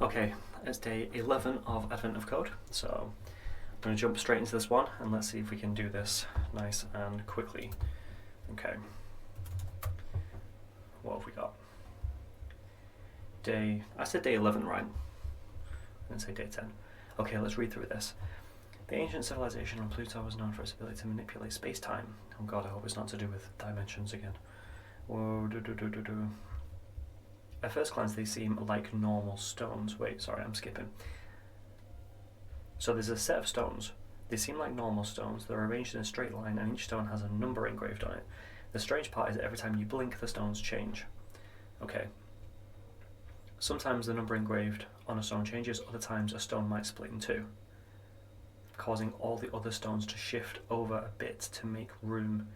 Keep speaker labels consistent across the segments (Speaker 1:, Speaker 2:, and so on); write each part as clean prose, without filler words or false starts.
Speaker 1: Okay, it's day 11 of Advent of Code, so I'm going to jump straight into this one and let's see if we can do this nice and quickly. Okay, what have we got? I said day 11, right? I didn't say day 10. Okay, let's read through this. The ancient civilization on Pluto was known for its ability to manipulate space-time. Oh god, I hope it's not to do with dimensions again. Whoa, At first glance, they seem like normal stones. Wait, sorry, I'm skipping. So there's a set of stones. They seem like normal stones. They're arranged in a straight line, and each stone has a number engraved on it. The strange part is that every time you blink, the stones change. Okay. Sometimes the number engraved on a stone changes. Other times, a stone might split in two, causing all the other stones to shift over a bit to make room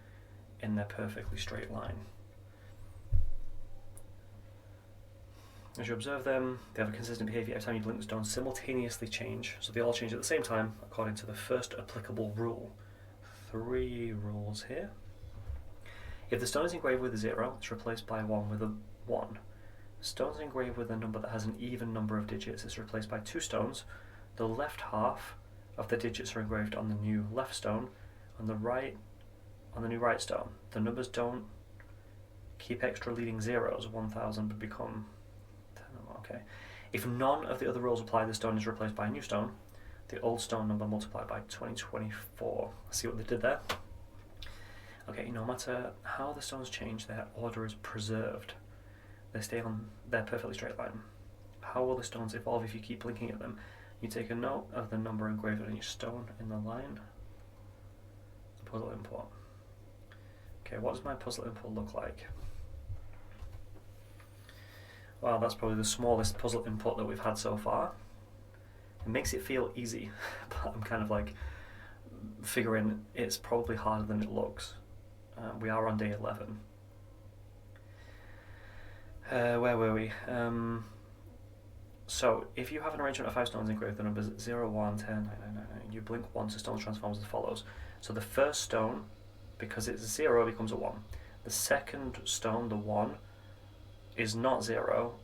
Speaker 1: in their perfectly straight line. As you observe them, they have a consistent behaviour. Every time you blink, the stones simultaneously change, so they all change at the same time according to the first applicable rule. 3 rules here. If the stone is engraved with a 0, it's replaced by 1 with a 1. The stone is engraved with a number that has an even number of digits. It's replaced by 2 stones. The left half of the digits are engraved on the new left stone, on the new right stone. The numbers don't keep extra leading zeros. 1000 would become 10. Okay. If none of the other rules apply, the stone is replaced by a new stone. The old stone number multiplied by 2024. See what they did there? Okay, no matter how the stones change, their order is preserved. They stay on their perfectly straight line. How will the stones evolve if you keep blinking at them? You take a note of the number engraved on each stone in the line. Puzzle import. Okay, what does my puzzle import look like? Wow, that's probably the smallest puzzle import that we've had so far. It makes it feel easy, but I'm kind of like figuring it's probably harder than it looks. We are on day 11. Where were we? So, if you have an arrangement of 5 stones engraved with the numbers 0, 1, 10, 9, 9, 9, 9, you blink once, the stone transforms as follows. So the first stone, because it's 0, becomes a 1. The second stone, the 1, is not 0,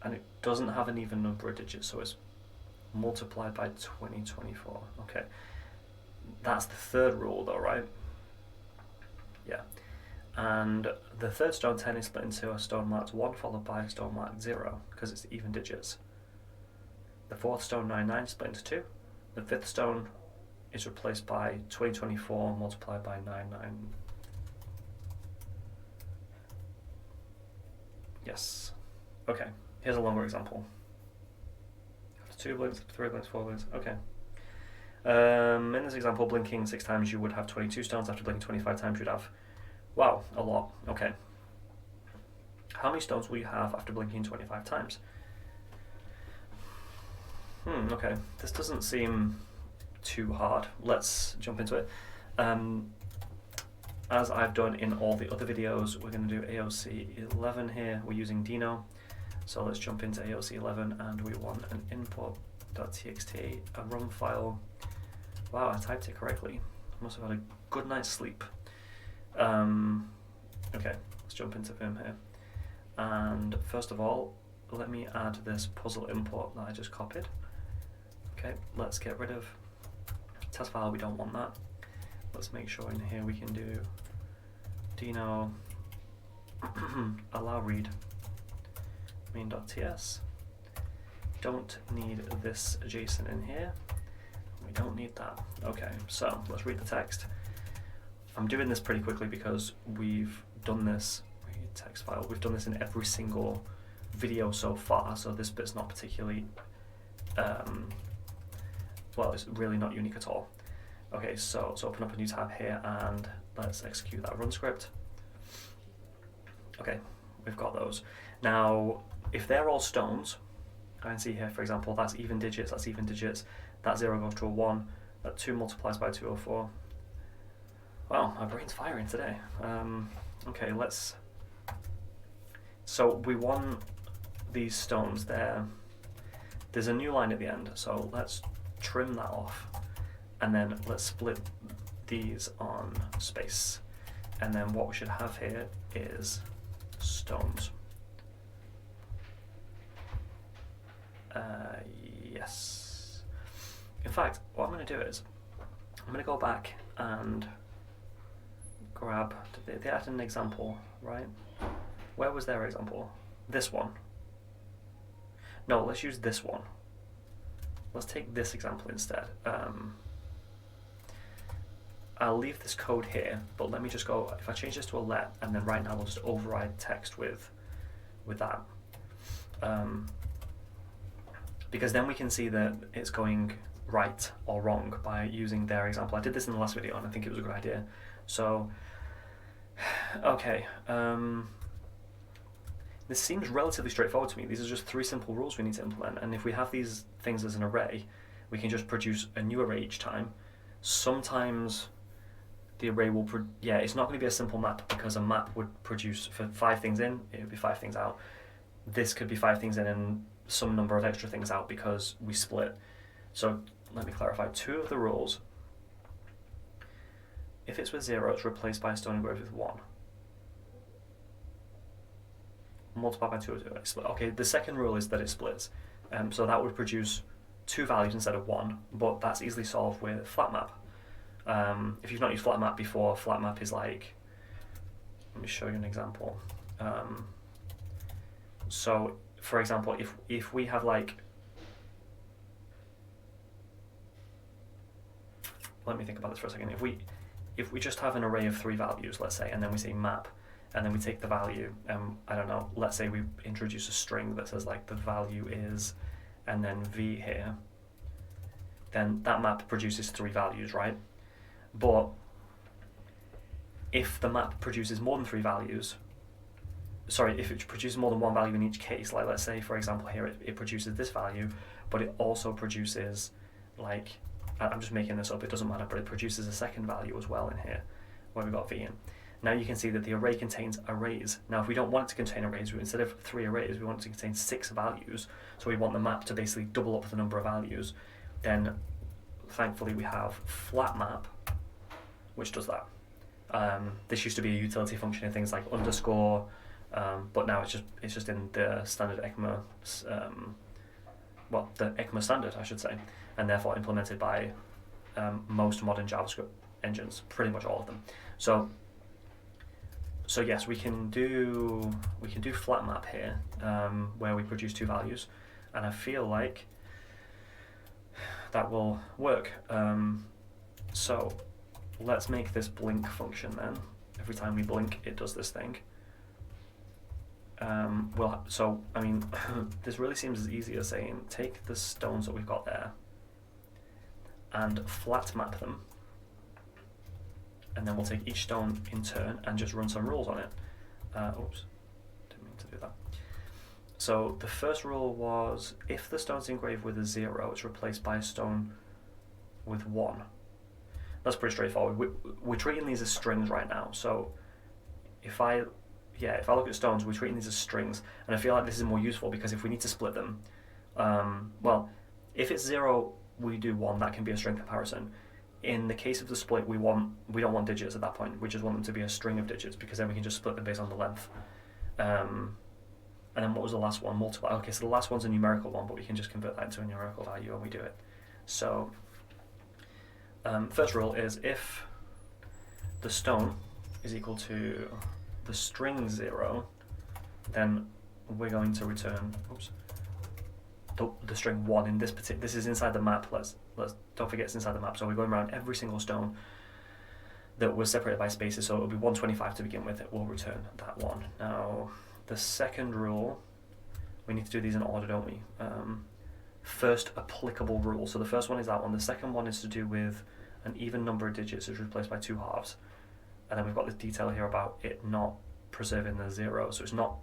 Speaker 1: and it doesn't have an even number of digits, so it's multiplied by 2024. Okay. That's the third rule though, right? Yeah. And the third stone, 10, is split into a stone marked 1 followed by a stone marked 0, because it's even digits. The fourth stone, 9, 9, is split into 2. The fifth stone is replaced by 2024 multiplied by 9, 9. Yes. Okay, here's a longer example. After 2 blinks, after 3 blinks, 4 blinks. Okay. In this example, blinking 6 times, you would have 22 stones. After blinking 25 times, you'd have, wow, a lot. Okay. How many stones will you have after blinking 25 times? Okay, this doesn't seem too hard. Let's jump into it. As I've done in all the other videos, we're going to do AOC 11 here. We're using Deno. So let's jump into AOC 11 and we want an input.txt, a run file. Wow, I typed it correctly. Must have had a good night's sleep. Okay, let's jump into Vim here. And first of all, let me add this puzzle import that I just copied. Okay, let's get rid of test file, we don't want that. Let's make sure in here we can do Deno allow read main.ts. Don't need this JSON in here. We don't need that. Okay, so let's read the text. I'm doing this pretty quickly because we've done this, read text file, we've done this in every single video so far, so this bit's not particularly, well, it's really not unique at all. Okay, so let's open up a new tab here and let's execute that run script. Okay, we've got those. Now, if they're all stones, I can see here, for example, that's even digits, that 0 goes to a 1, that 2 multiplies by 204. Wow, my brain's firing today. Okay, let's... So we want these stones there. There's a new line at the end, so let's trim that off. And then let's split these on space. And then what we should have here is stones. Yes. In fact, what I'm going to do is, I'm going to go back and grab, they added an example, right? Where was their example? This one. No, let's use this one. Let's take this example instead. I'll leave this code here, but let me just go, if I change this to a let, and then right now we'll just override text with that. Because then we can see that it's going right or wrong by using their example. I did this in the last video and I think it was a good idea. So, okay. This seems relatively straightforward to me. These are just 3 simple rules we need to implement, and if we have these things as an array, we can just produce a new array each time. Sometimes the array will, it's not going to be a simple map, because a map would produce, for 5 things in, it would be 5 things out. This could be 5 things in and some number of extra things out because we split. So let me clarify 2 of the rules. If it's with 0, it's replaced by a stone engraved with 1. Multiply by 2 it split. Okay, the second rule is that it splits. So that would produce 2 values instead of 1, but that's easily solved with flat map. If you've not used flat map before, flat map is like, let me show you an example. So for example, if we have like, let me think about this for a second. If we just have an array of 3 values, let's say, and then we say map, and then we take the value, I don't know, let's say we introduce a string that says like the value is, and then v here, then that map produces 3 values, right? But if the map produces more than 3 values, sorry, if it produces more than 1 value in each case, like let's say for example here it produces this value, but it also produces, like, I'm just making this up, it doesn't matter, but it produces a second value as well in here, where we've got v in. Now you can see that the array contains arrays. Now if we don't want it to contain arrays, instead of 3 arrays, we want it to contain 6 values, so we want the map to basically double up the number of values, then thankfully we have flat map, which does that. This used to be a utility function in things like underscore, but now it's just in the standard ECMA, the ECMA standard, I should say, and therefore implemented by most modern JavaScript engines, pretty much all of them. So yes, we can do flat map here, where we produce 2 values, and I feel like that will work. So let's make this blink function then. Every time we blink, it does this thing. This really seems as easy as saying take the stones that we've got there and flat map them, and then we'll take each stone in turn and just run some rules on it. Oops, didn't mean to do that. So the first rule was if the stone's engraved with a 0, it's replaced by a stone with 1. That's pretty straightforward. We're treating these as strings right now. So if I look at stones, we're treating these as strings, and I feel like this is more useful because if we need to split them, if it's 0, we do 1. That can be a string comparison. In the case of the split, we don't want digits at that point. We just want them to be a string of digits, because then we can just split them based on the length. And then what was the last one? Multiply. Okay, so the last one's a numerical one, but we can just convert that into a numerical value when we do it. So first rule is if the stone is equal to the string 0, then we're going to return the string 1 in this particular. This is inside the map. Let's don't forget it's inside the map. So we're going around every single stone that was separated by spaces. So it'll be 125 to begin with. It will return that 1. Now the second rule, we need to do these in order, don't we? First applicable rule. So the first one is that one. The second one is to do with an even number of digits is replaced by 2 halves. And then we've got this detail here about it not preserving the 0. So it's not,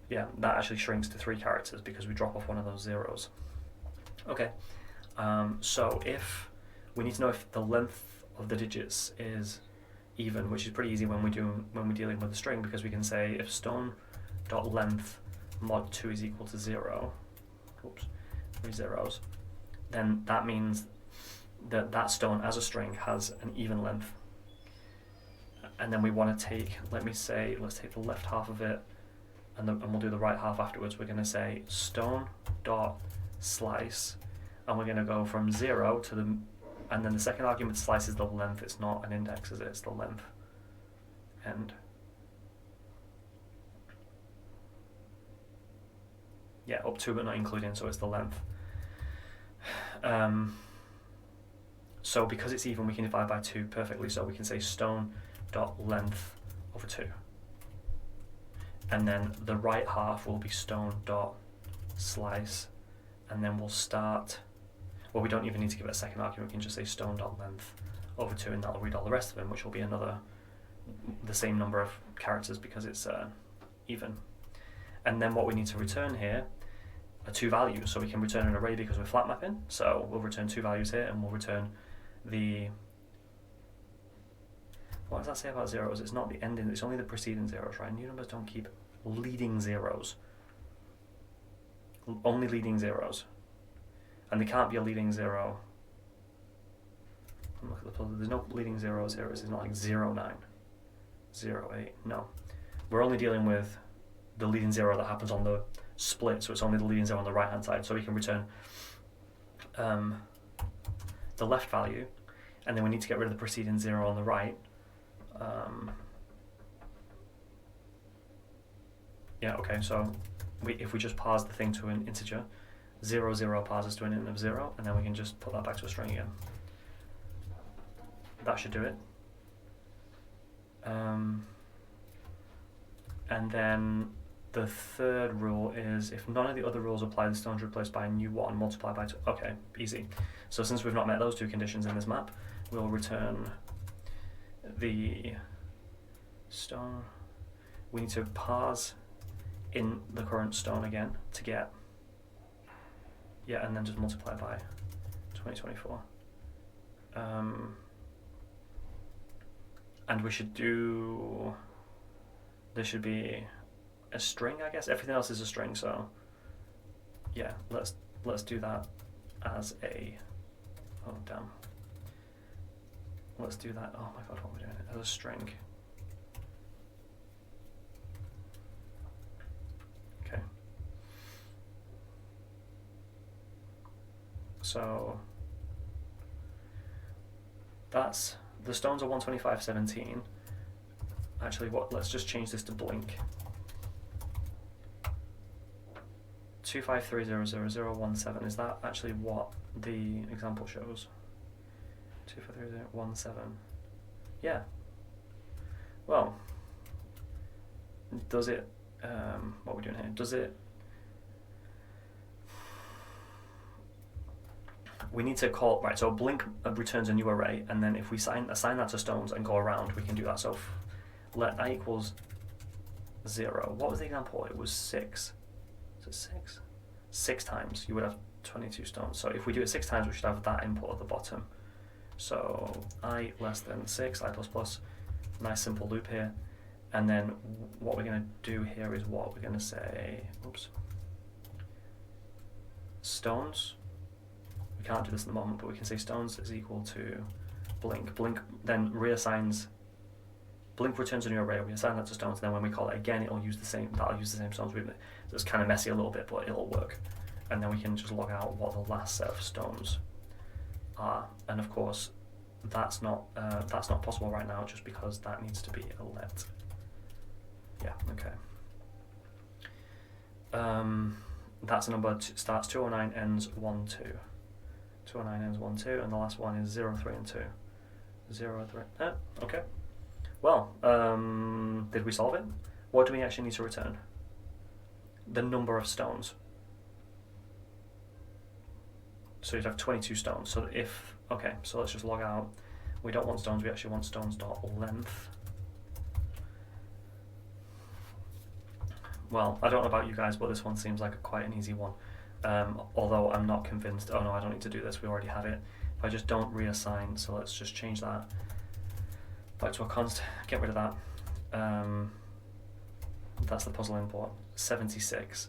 Speaker 1: that actually shrinks to 3 characters because we drop off one of those zeros. Okay, so if we need to know if the length of the digits is even, which is pretty easy when we're dealing with a string, because we can say if stone.length mod 2 is equal to 0, 3 zeros, then that means that stone as a string has an even length. And then we want to take, let's take the left half of it, and we'll do the right half afterwards. We're going to say stone.slice and we're going to go from 0 to the, and then the second argument slices the length. It's not an index, is it? It's the length. And yeah, up to but not including, so it's the length. So because it's even, we can divide by 2 perfectly, so we can say stone.length over 2. And then the right half will be stone.slice, and then we'll start, well, we don't even need to give it a second argument, we can just say stone.length over 2, and that'll read all the rest of them, which will be the same number of characters because it's even. And then what we need to return here are 2 values, so we can return an array because we're flat mapping, so we'll return 2 values here, and we'll return the, what does that say about zeros? It's not the ending, it's only the preceding zeros, right? New numbers don't keep leading zeros. Only leading zeros. And there can't be a leading zero. Look at the puzzle. There's no leading zeros here. It's not like 0, 9, 0, 8. No. We're only dealing with the leading zero that happens on the split, so it's only the leading zero on the right hand side. So we can return the left value, and then we need to get rid of the preceding 0 on the right. Yeah, okay, so if we just parse the thing to an integer, 0, 0 parses to an int of 0, and then we can just put that back to a string again. That should do it. And then the third rule is if none of the other rules apply, the stone's replaced by a new one, multiply by 2. Okay, easy. So since we've not met those 2 conditions in this map, we'll return the stone. We need to parse in the current stone again to get, yeah, and then just multiply by 2024. And we should do, there should be a string, I guess. Everything else is a string, so yeah, let's do that as a, oh damn. Let's do that, oh my god, what are we doing? As a string. Okay. So that's, the stones are 125.17. Actually, let's just change this to blink. 253000017, is that actually what the example shows? 2530017. Yeah. Well, does it, what are we doing here? Does it, we need to call, right, so blink returns a new array, and then if we assign that to stones and go around, we can do that. So let I equals 0. What was the example? It was 6. Is it 6? 6 times, you would have 22 stones. So if we do it 6 times, we should have that input at the bottom. So I less than 6, I plus plus, nice simple loop here. And then what we're going to do here is what we're going to say, oops, stones. We can't do this at the moment, but we can say stones is equal to blink. Blink then reassigns, blink returns a new array, we assign that to stones, and then when we call it again, it'll use the same, that'll use the same stones. So it's kind of messy a little bit, but it'll work. And then we can just log out what the last set of stones are. And of course, that's not possible right now, just because that needs to be a let. Yeah, okay. That's a number, starts 209, ends 1, 2. 209 ends 1, 2, and the last one is 0, 3, and 2. 0, 3, okay. Well, did we solve it? What do we actually need to return? The number of stones. So you'd have 22 stones. So if, okay, so let's just log out. We don't want stones, we actually want stones.length. Well, I don't know about you guys, but this one seems like quite an easy one. Although I'm not convinced, oh no, I don't need to do this, we already had it. If I just don't reassign, so let's just change that back to a const, get rid of that. That's the puzzle import, 76.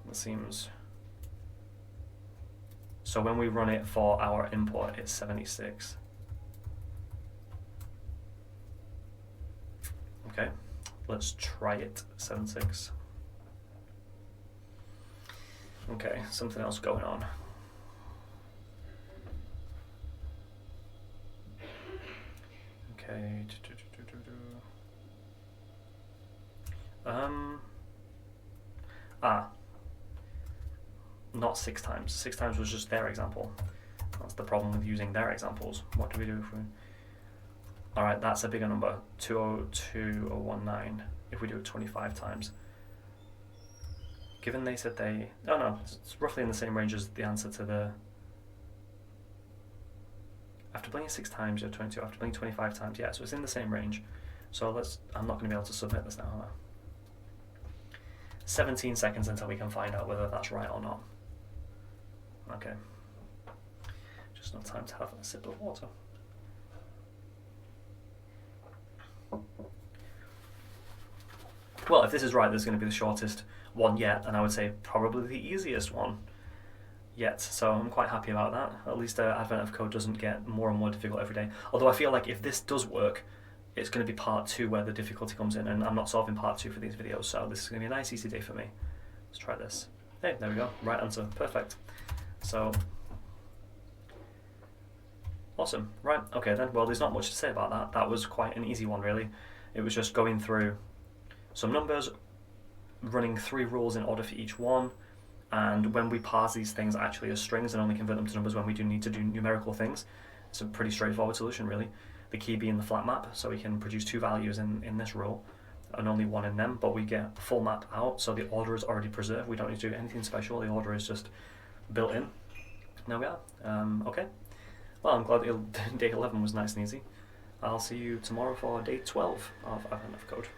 Speaker 1: That seems, so when we run it for our import, it's 76. Okay, let's try it, 76. Okay, something else going on. Okay. Not 6 times. 6 times was just their example. That's the problem with using their examples. What do we do if we... Alright, that's a bigger number. 202,019 if we do it 25 times. Given they said they... Oh no, it's roughly in the same range as the answer to the... After playing 6 times, you have 22. After playing 25 times, yeah, so it's in the same range. So I'm not going to be able to submit this now, am I? 17 seconds until we can find out whether that's right or not. Okay. Just enough time to have a sip of water. Well, if this is right, this is going to be the shortest one yet, and I would say probably the easiest one yet. So I'm quite happy about that. At least Advent of Code doesn't get more and more difficult every day. Although I feel like if this does work, it's going to be part 2 where the difficulty comes in, and I'm not solving part 2 for these videos, so this is going to be a nice easy day for me. Let's try this. Hey, there we go. Right answer. Perfect. So, awesome. Right, okay then. Well, there's not much to say about that. That was quite an easy one, really. It was just going through some numbers, running 3 rules in order for each one, and when we parse these things actually as strings and only convert them to numbers when we do need to do numerical things, it's a pretty straightforward solution, really. The key being the flat map, so we can produce 2 values in this rule, and only 1 in them, but we get full map out, so the order is already preserved. We don't need to do anything special, the order is just built in. There we are. Okay. Well, I'm glad day 11 was nice and easy. I'll see you tomorrow for day 12 of Advent of Code.